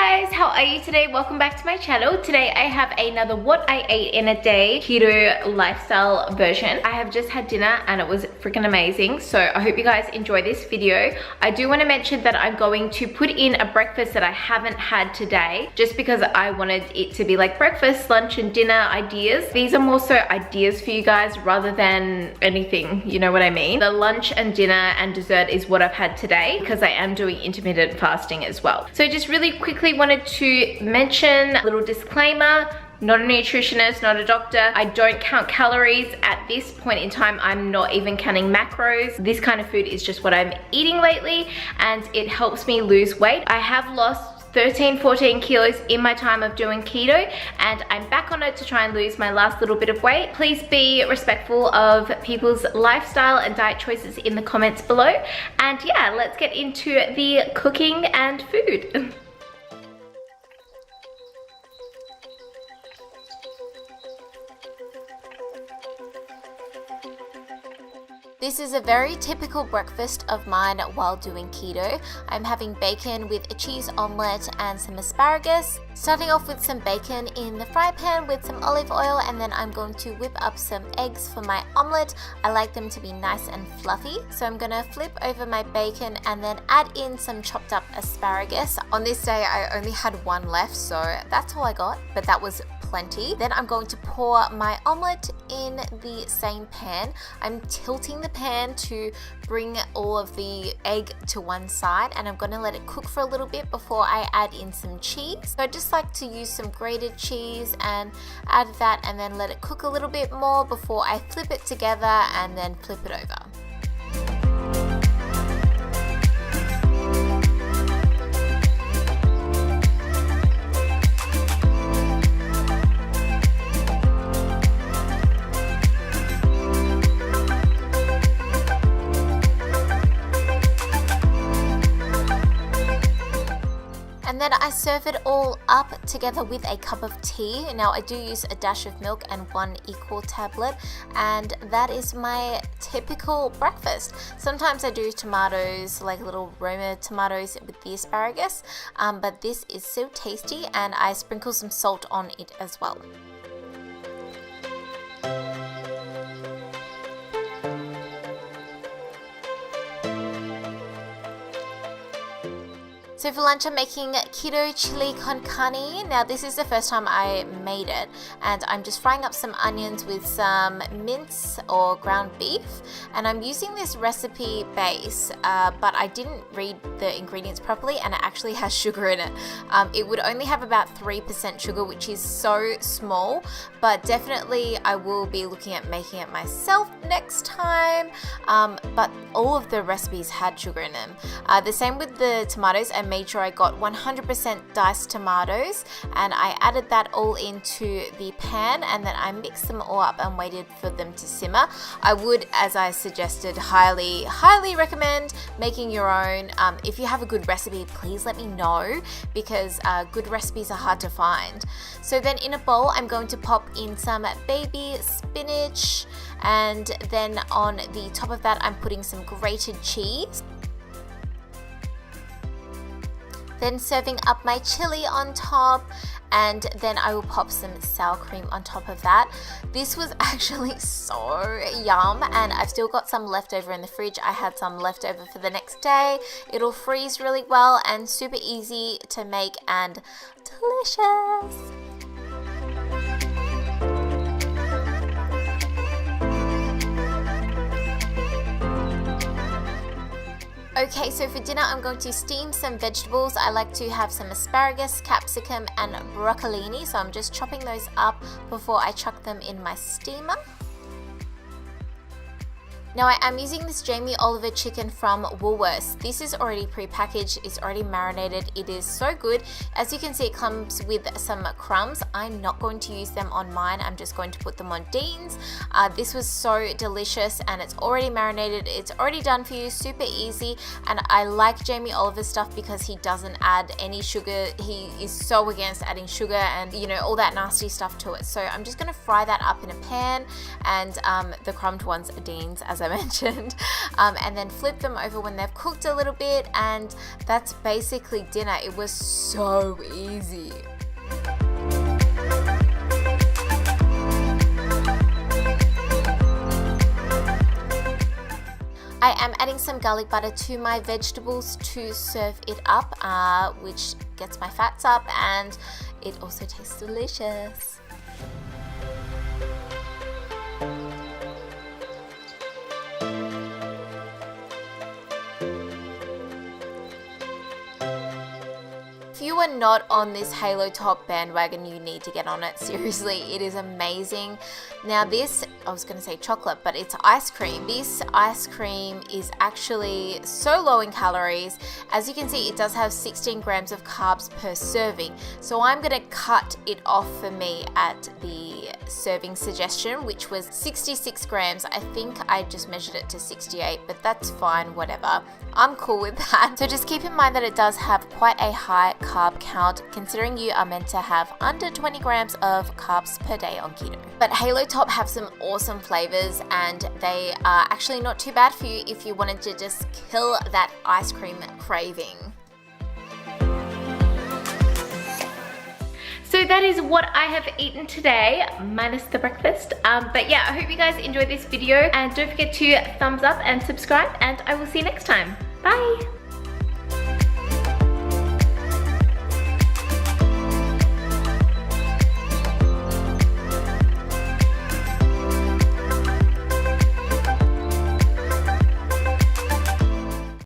guys, how are you today? Welcome back to my channel. Today I have another what I ate in a day keto lifestyle version. I have just had dinner and it was freaking amazing, so I hope you guys enjoy this video. I do want to mention that I'm going to put in a breakfast that I haven't had today just because I wanted it to be like breakfast, lunch and dinner ideas. These are more so ideas for you guys rather than anything, you know what I mean? The lunch and dinner and dessert is what I've had today because I am doing intermittent fasting as well. So just really quickly wanted to mention a little disclaimer. Not a nutritionist, not a doctor. I don't count calories. At this point in time, I'm not even counting macros. This kind of food is just what I'm eating lately and it helps me lose weight. I have lost 13-14 kilos in my time of doing keto and I'm back on it to try and lose my last little bit of weight. Please be respectful of people's lifestyle and diet choices in the comments below. And yeah, let's get into the cooking and food. This is a very typical breakfast of mine while doing keto. I'm having bacon with a cheese omelette and some asparagus. Starting off with some bacon in the fry pan with some olive oil, and then I'm going to whip up some eggs for my omelette. I like them to be nice and fluffy. So I'm gonna flip over my bacon and then add in some chopped up asparagus. On this day I only had one left, so that's all I got, but that was plenty. Then I'm going to pour my omelette in the same pan. I'm tilting the pan to bring all of the egg to one side, and I'm going to let it cook for a little bit before I add in some cheese. So I just like to use some grated cheese and add that and then let it cook a little bit more before I flip it together and then flip it over. And then I serve it all up together with a cup of tea. Now I do use a dash of milk and 1 equal tablet, and that is my typical breakfast. Sometimes I do tomatoes, like little Roma tomatoes with the asparagus, but this is so tasty and I sprinkle some salt on it as well. So for lunch I'm making keto chili con carne. Now this is the first time I made it, and I'm just frying up some onions with some mince or ground beef, and I'm using this recipe base but I didn't read the ingredients properly and it actually has sugar in it. It would only have about 3% sugar, which is so small, but definitely I will be looking at making it myself next time. But all of the recipes had sugar in them. The same with the tomatoes. I made sure I got 100% diced tomatoes and I added that all into the pan, and then I mixed them all up and waited for them to simmer. I would, as I suggested, highly recommend making your own. If you have a good recipe, please let me know, because good recipes are hard to find. So then in a bowl I'm going to pop in some baby spinach, and then on the top of that I'm putting some grated cheese. Then serving up my chili on top, and then I will pop some sour cream on top of that. This was actually so yum, and I've still got some left over in the fridge. I had some left over for the next day. It'll freeze really well and super easy to make and delicious. Okay, so for dinner I'm going to steam some vegetables. I like to have some asparagus, capsicum and broccolini, so I'm just chopping those up before I chuck them in my steamer. Now I am using this Jamie Oliver chicken from Woolworths. This is already pre-packaged, it's already marinated, it is so good. As you can see, it comes with some crumbs. I'm not going to use them on mine, I'm just going to put them on Dean's. This was so delicious and it's already marinated, it's already done for you, super easy. And I like Jamie Oliver stuff because he doesn't add any sugar. He is so against adding sugar and, you know, all that nasty stuff to it. So I'm just going to fry that up in a pan, and the crumbed ones are Dean's, as I I mentioned, and then flip them over when they've cooked a little bit, and that's basically dinner. It was so easy. I am adding some garlic butter to my vegetables to serve it up, which gets my fats up, and it also tastes delicious. If you are not on this Halo Top bandwagon, you need to get on it. Seriously, it is amazing. Now this, I was going to say chocolate, but it's ice cream. This ice cream is actually so low in calories. As you can see, it does have 16 grams of carbs per serving. So I'm going to cut it off for me at the serving suggestion, which was 66 grams. I think I just measured it to 68, but that's fine, whatever. I'm cool with that. So just keep in mind that it does have quite a high carb count, considering you are meant to have under 20 grams of carbs per day on keto. But Halo Top have some awesome flavors, and they are actually not too bad for you if you wanted to just kill that ice cream craving. So that is what I have eaten today, minus the breakfast. But yeah, I hope you guys enjoyed this video, and don't forget to thumbs up and subscribe, and I will see you next time. Bye.